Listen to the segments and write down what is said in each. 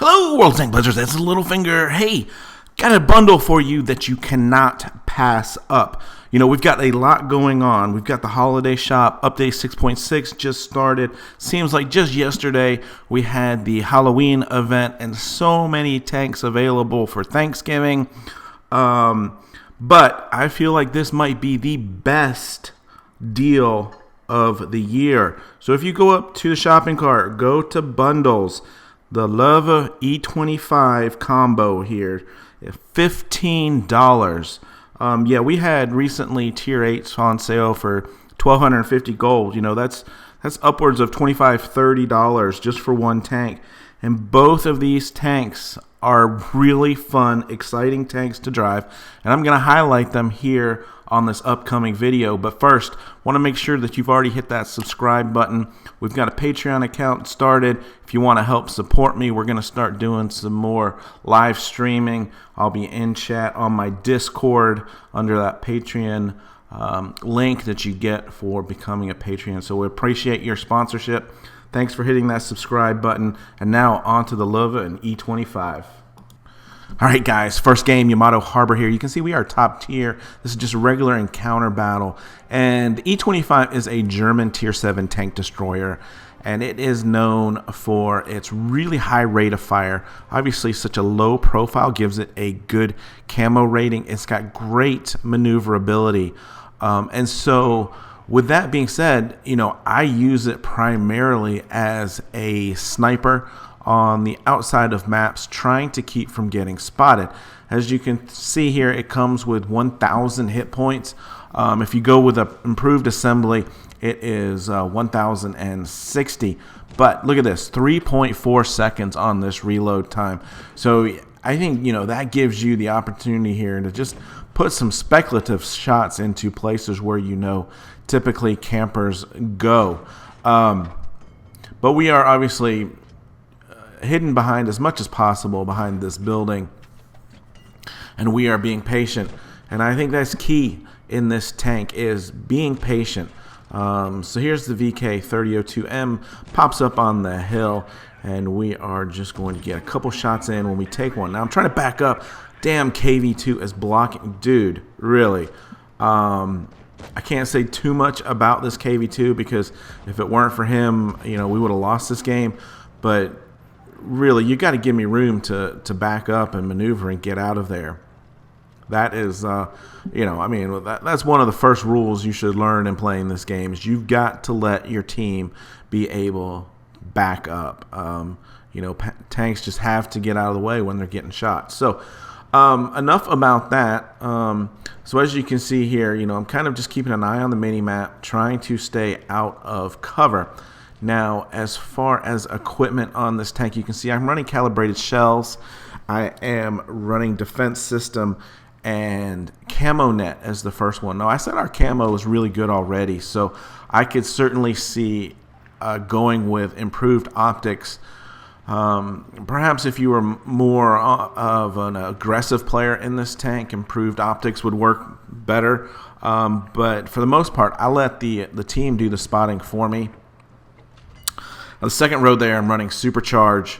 Hello, World Tank Blizzards. It's Littlefinger. Hey, got a bundle for you that you cannot pass up. You know, we've got a lot going on. We've got the holiday shop. Update 6.6 just started. Seems like just yesterday we had the Halloween event and so many tanks available for Thanksgiving. But I feel like this might be the best deal of the year. So if you go up to the shopping cart, go to bundles. The Lowe E25 combo here, $15. Yeah, we had recently tier 8s on sale for 1,250 gold. You know, that's upwards of $25, $30 just for one tank. And both of these tanks are really fun, exciting tanks to drive. And I'm going to highlight them here on this upcoming video. But first, want to make sure that you've already hit that subscribe button. We've got a Patreon account started. If you want to help support me, we're going to start doing some more live streaming. I'll be in chat on my Discord under that Patreon link that you get for becoming a Patreon. So we appreciate your sponsorship. Thanks for hitting that subscribe button. And now on to the Lowe and E25. All right, guys, first game, Yamato Harbor here. You can see we are top tier. This is just a regular encounter battle. And E25 is a German tier 7 tank destroyer. And it is known for its really high rate of fire. Obviously, such a low profile gives it a good camo rating. It's got great maneuverability. And so with that being said, you know, I use it primarily as a sniper on the outside of maps, trying to keep from getting spotted. As you can see here, it comes with 1,000 hit points. If you go with an improved assembly, it is 1,060. But look at this, 3.4 seconds on this reload time. So I think, you know, that gives you the opportunity here to just put some speculative shots into places where, you know, typically campers go. But we are obviously hidden behind as much as possible behind this building, and we are being patient. And I think that's key in this tank, is being patient. So here's the VK 3002M, pops up on the hill, and we are just going to get a couple shots in when we take one. Now I'm trying to back up. Damn, KV2 is blocking. Dude, really. I can't say too much about this KV2 because if it weren't for him, you know, we would have lost this game. But really, you got to give me room to back up and maneuver and get out of there. That is, you know, I mean, that's one of the first rules you should learn in playing this game, is you've got to let your team be able to back up. You know, tanks just have to get out of the way when they're getting shot. So enough about that. So as you can see here, you know, I'm kind of just keeping an eye on the mini-map, trying to stay out of cover. Now, as far as equipment on this tank, you can see I'm running calibrated shells. I am running defense system and camo net as the first one. Now, I said our camo is really good already, so I could certainly see going with improved optics. Perhaps if you were more of an aggressive player in this tank, improved optics would work better. But for the most part, I let the team do the spotting for me. On the second road there, I'm running supercharge,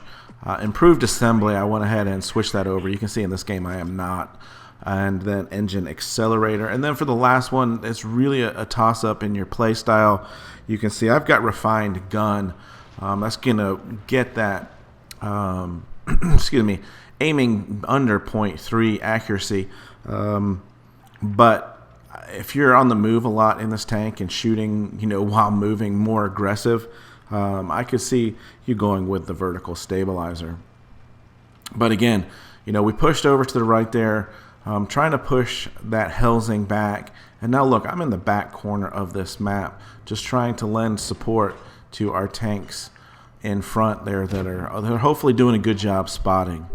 improved assembly. I went ahead and switched that over. You can see in this game I am not. And then engine accelerator. And then for the last one, it's really a toss-up in your play style. You can see I've got refined gun. That's going to get that, excuse me, aiming under 0.3 accuracy. But if you're on the move a lot in this tank and shooting, you know, while moving, more aggressive, I could see you going with the vertical stabilizer. But again, you know, we pushed over to the right there, trying to push that Helsing back. And now look, I'm in the back corner of this map, just trying to lend support to our tanks in front there that are hopefully doing a good job spotting.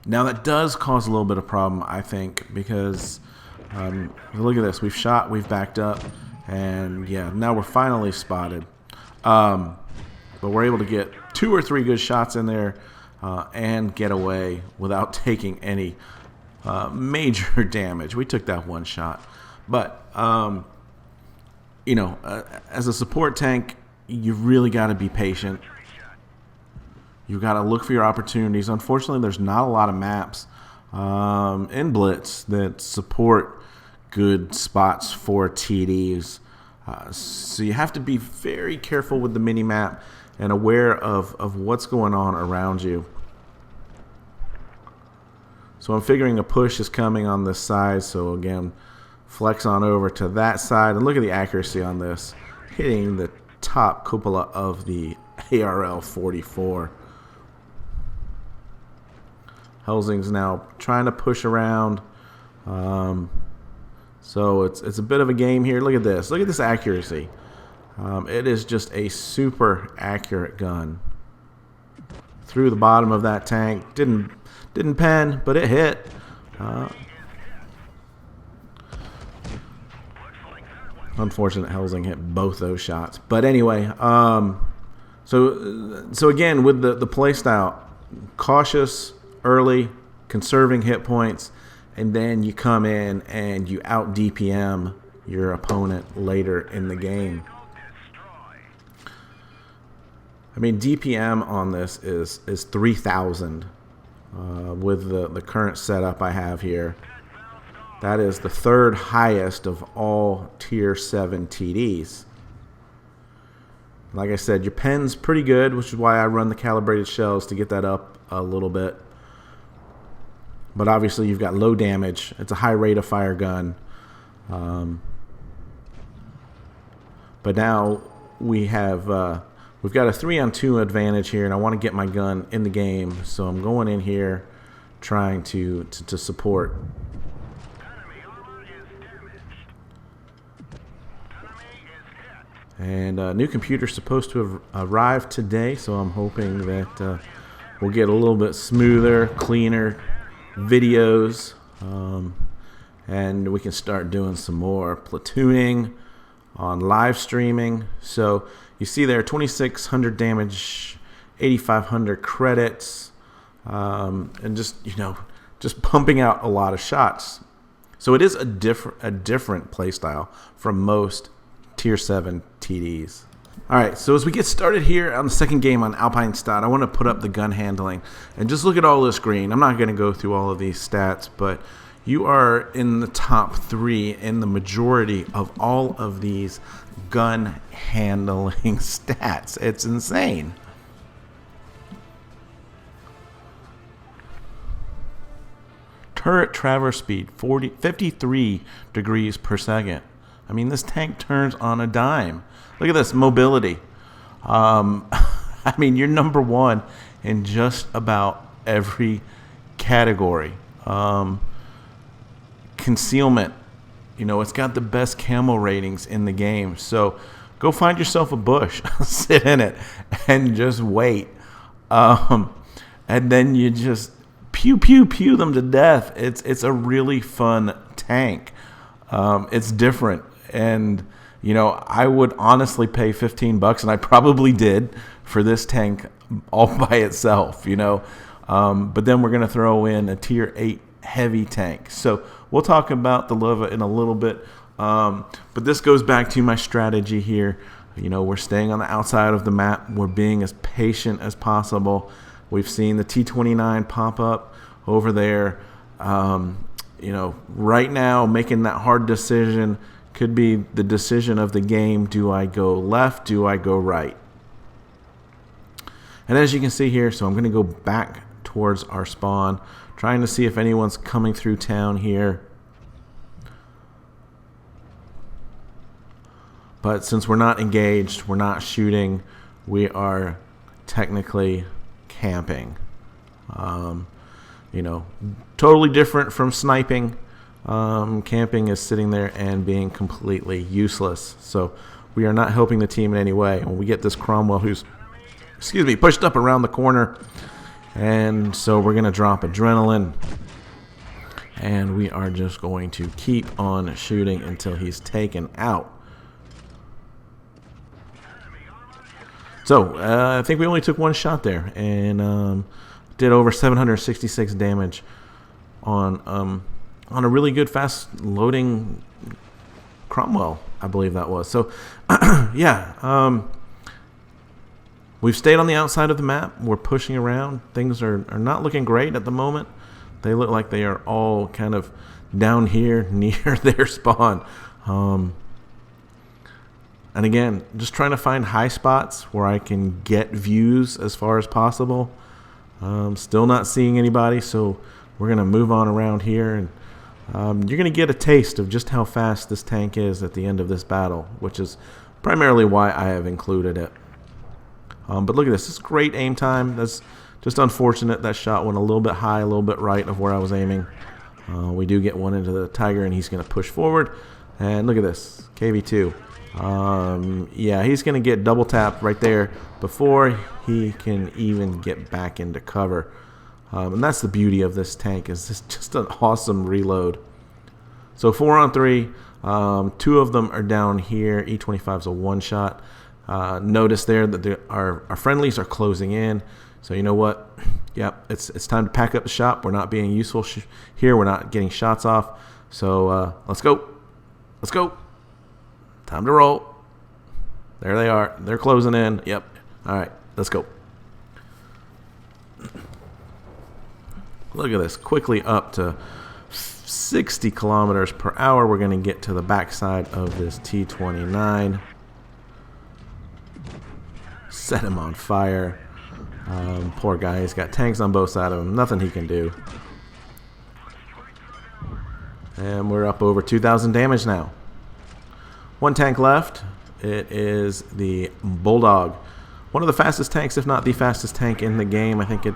Now that does cause a little bit of problem, I think, because look at this. We've shot, we've backed up. And yeah, now we're finally spotted. But we're able to get 2 or 3 good shots in there and get away without taking any major damage. We took that one shot. But, you know, as a support tank, you really got to be patient. You've got to look for your opportunities. Unfortunately, there's not a lot of maps in Blitz that support good spots for TDs. So you have to be very careful with the mini map and aware of what's going on around you. So I'm figuring a push is coming on this side. So again, flex on over to that side. And look at the accuracy on this. Hitting the top cupola of the ARL 44. Helsing's now trying to push around. So it's a bit of a game here. Look at this. Look at this accuracy. It is just a super accurate gun. Through the bottom of that tank. Didn't pen, but it hit. Unfortunate Helsing hit both those shots. But anyway, so again, with the play style, cautious early, conserving hit points, and then you come in and you out DPM your opponent later in the game. I mean, DPM on this is 3,000 with the current setup I have here. That is the third highest of all Tier 7 TDs. Like I said, your pen's pretty good, which is why I run the calibrated shells to get that up a little bit. But obviously you've got low damage. It's a high rate of fire gun. But now we have we've got a 3-on-2 advantage here, and I want to get my gun in the game. So I'm going in here trying to support. And a new computer's supposed to have arrived today, so I'm hoping that we'll get a little bit smoother, cleaner videos, and we can start doing some more platooning on live streaming. So you see there, 2,600 damage, 8,500 credits, and just pumping out a lot of shots. So it is a different play style from most Tier 7 TDs. All right, so as we get started here on the second game on Alpinestadt, I want to put up the gun handling and just look at all this green. I'm not going to go through all of these stats, but you are in the top 3 in the majority of all of these gun handling stats. It's insane. Turret traverse speed, 53 degrees per second. I mean, this tank turns on a dime. Look at this mobility. I mean, you're number 1 in just about every category. Concealment, it's got the best camo ratings in the game. So go find yourself a bush, sit in it, and just wait. And then you just pew them to death. It's a really fun tank. It's different. And, I would honestly pay $15, and I probably did, for this tank all by itself, But then we're going to throw in a Tier 8 heavy tank. So we'll talk about the Lova in a little bit. But this goes back to my strategy here. We're staying on the outside of the map. We're being as patient as possible. We've seen the T-29 pop up over there. Right now, making that hard decision could be the decision of the game. Do I go left? Do I go right? And as you can see here, so I'm going to go back towards our spawn, trying to see if anyone's coming through town here. But since we're not engaged, we're not shooting, we are technically camping. Totally different from sniping. Camping is sitting there and being completely useless. So we are not helping the team in any way. When we get this Cromwell who's, pushed up around the corner. And so we're going to drop adrenaline. And we are just going to keep on shooting until he's taken out. So I think we only took one shot there. And did over 766 damage on a really good fast loading Cromwell, I believe that was. So yeah, We've stayed on the outside of the map. We're pushing around. Things are not looking great at the moment. They look like they are all kind of down here near their spawn. And again, just trying to find high spots where I can get views as far as possible. Still not seeing anybody, so we're going to move on around here. And you're going to get a taste of just how fast this tank is at the end of this battle, which is primarily why I have included it. But look at this. This is great aim time. That's just unfortunate that shot went a little bit high, a little bit right of where I was aiming. We do get one into the Tiger, and he's going to push forward. And look at this. KV2. Yeah, he's going to get double tapped right there before he can even get back into cover. And that's the beauty of this tank, is it's just an awesome reload. So 4 on 3. 2 of them are down here. E25 is a one-shot. Notice there that our friendlies are closing in. So you know what? Yep, it's time to pack up the shop. We're not being useful here. We're not getting shots off. So let's go. Let's go. Time to roll. There they are. They're closing in. Yep. All right, let's go. Look at this. Quickly up to 60 kilometers per hour. We're going to get to the backside of this T-29. Set him on fire. Poor guy. He's got tanks on both sides of him. Nothing he can do. And we're up over 2,000 damage now. 1 tank left. It is the Bulldog. One of the fastest tanks, if not the fastest tank in the game. I think it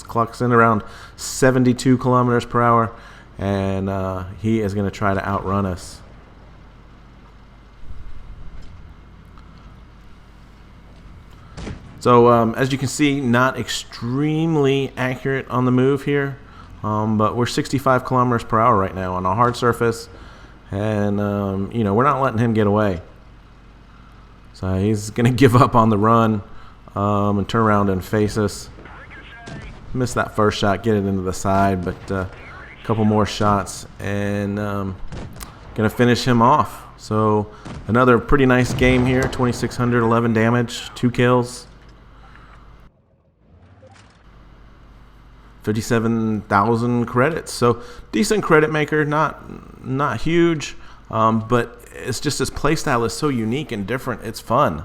clocks in around 72 kilometers per hour. And he is going to try to outrun us. So as you can see, not extremely accurate on the move here. But we're 65 kilometers per hour right now on a hard surface. And, you know, we're not letting him get away. So he's going to give up on the run and turn around and face us. Missed that first shot, get it into the side, but a couple more shots and going to finish him off. So another pretty nice game here, 2,611 damage, 2 kills. 57,000 credits, so decent credit maker, not huge, but it's just his playstyle is so unique and different. It's fun.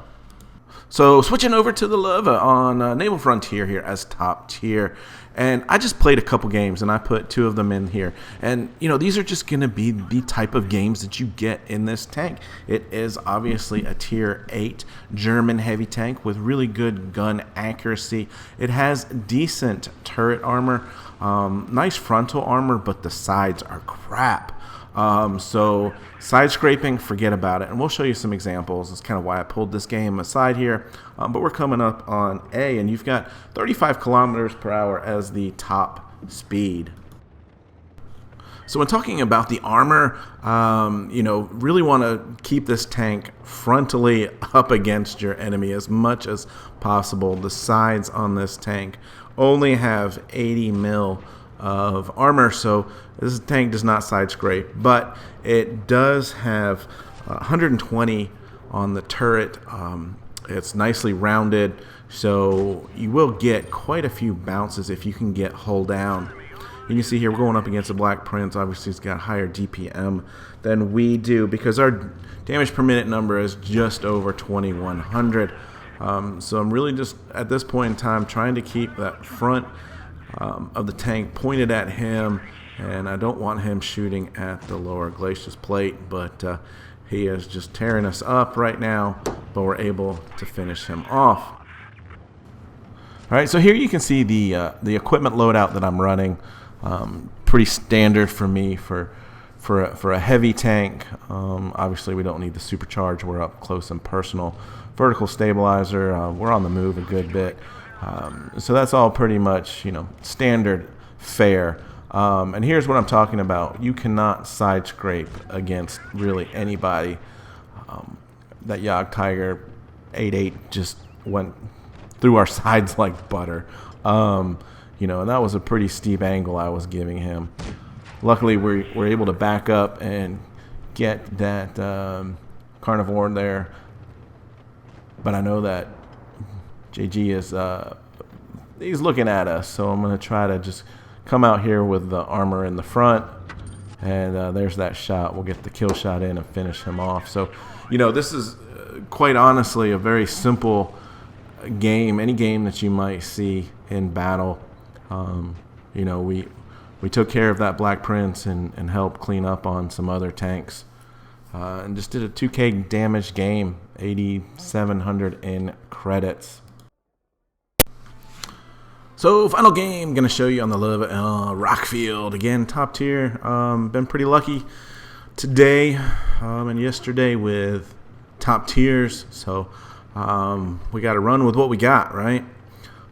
So switching over to the Lava on Naval Frontier here as top tier, and I just played a couple games and I put 2 of them in here, and you know, these are just gonna be the type of games that you get in this tank. It is obviously a tier 8 German heavy tank with really good gun accuracy. It has decent turret armor, nice frontal armor, but the sides are crap. So side scraping, forget about it, and we'll show you some examples. That's kind of why I pulled this game aside here. But we're coming up on A, and you've got 35 kilometers per hour as the top speed. So when talking about the armor, you know, really want to keep this tank frontally up against your enemy as much as possible. The sides on this tank only have 80 mil of armor, so this tank does not side scrape, but it does have 120 on the turret. It's nicely rounded, so you will get quite a few bounces if you can get hull down. You can see here we're going up against a Black Prince. Obviously, he's got higher DPM than we do because our damage per minute number is just over 2,100. So I'm really just at this point in time trying to keep that front of the tank pointed at him, and I don't want him shooting at the lower glacis plate, but he is just tearing us up right now, but we're able to finish him off. All right, so here you can see the equipment loadout that I'm running. Pretty standard for me for a heavy tank. Obviously, we don't need the supercharge. We're up close and personal. Vertical stabilizer. We're on the move a good bit. So that's all pretty much, you know, standard fare. And here's what I'm talking about. You cannot side scrape against really anybody. That Jagd Tiger 8.8 just went through our sides like butter. You know, and that was a pretty steep angle I was giving him. Luckily, we're able to back up and get that Carnivore there. But I know that JG is he's looking at us, so I'm going to try to just come out here with the armor in the front, and there's that shot. We'll get the kill shot in and finish him off. So, this is quite honestly a very simple game. Any game that you might see in battle, we took care of that Black Prince and helped clean up on some other tanks, and just did a 2K damage game, 8,700 in credits. So final game, going to show you on the Rockfield. Again, top tier. Been pretty lucky today and yesterday with top tiers. So we got to run with what we got, right?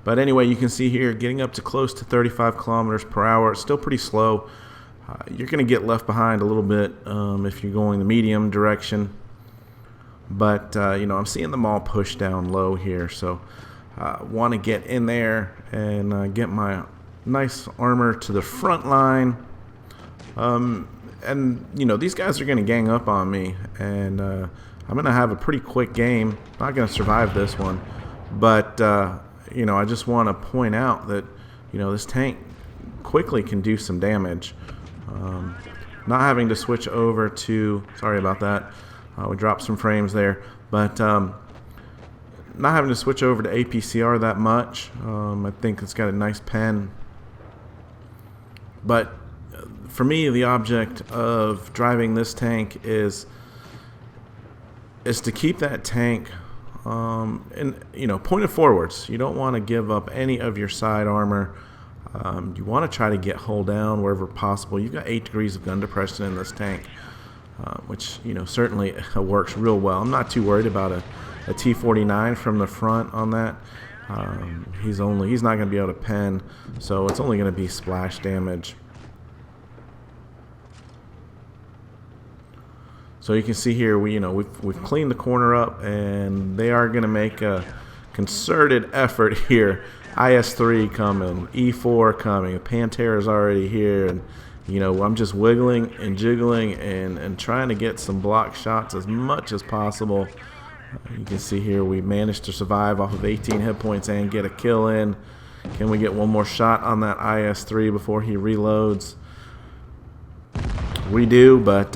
But anyway, you can see here getting up to close to 35 kilometers per hour. It's still pretty slow. You're going to get left behind a little bit if you're going the medium direction. But, I'm seeing them all push down low here. So want to get in there and get my nice armor to the front line. And, these guys are going to gang up on me. And I'm going to have a pretty quick game. Not going to survive this one. But, I just want to point out that, this tank quickly can do some damage. Not having to switch over to, sorry about that, we dropped some frames there, but not having to switch over to APCR that much. I think it's got a nice pen. But for me, the object of driving this tank is to keep that tank pointed forwards. You don't want to give up any of your side armor. You want to try to get hull down wherever possible. You've got 8 degrees of gun depression in this tank, which certainly works real well. I'm not too worried about a T-49 from the front on that. He's not going to be able to pen, so it's only going to be splash damage. So you can see here we've cleaned the corner up, and they are going to make a concerted effort here. IS-3 coming, E4 coming, Pantera's already here, and I'm just wiggling and jiggling and trying to get some block shots as much as possible. You can see here we managed to survive off of 18 hit points and get a kill in. Can we get one more shot on that IS-3 before he reloads? We do, but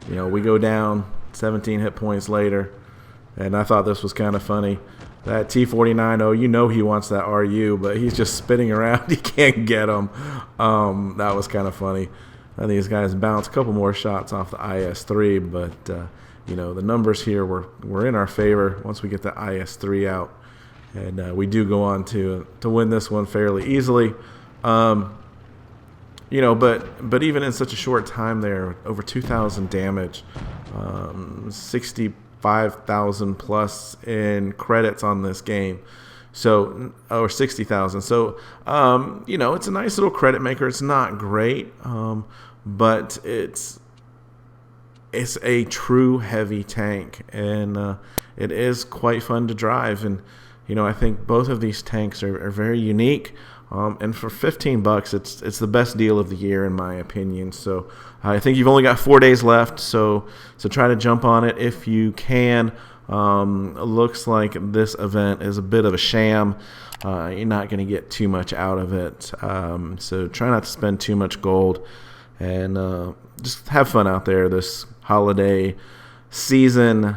we go down 17 hit points later, and I thought this was kind of funny. That T-49, he wants that RU, but he's just spinning around. He can't get him. That was kind of funny. These guys bounce a couple more shots off the IS-3, but, the numbers here were in our favor once we get the IS-3 out. And we do go on to win this one fairly easily. But even in such a short time there, over 2,000 damage, 65,000 plus in credits on this game, or 60,000. So it's a nice little credit maker. It's not great, but it's a true heavy tank, and it is quite fun to drive. And I think both of these tanks are very unique. And for $15, it's the best deal of the year in my opinion. So I think you've only got 4 days left. So try to jump on it if you can. It looks like this event is a bit of a sham. You're not going to get too much out of it. So try not to spend too much gold, and just have fun out there this holiday season.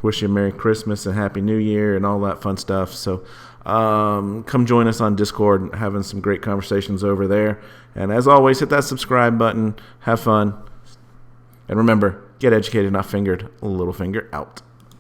Wish you a Merry Christmas and Happy New Year and all that fun stuff. So come join us on Discord, having some great conversations over there. And as always, hit that subscribe button. Have fun. And remember, get educated, not fingered. Littlefinger out.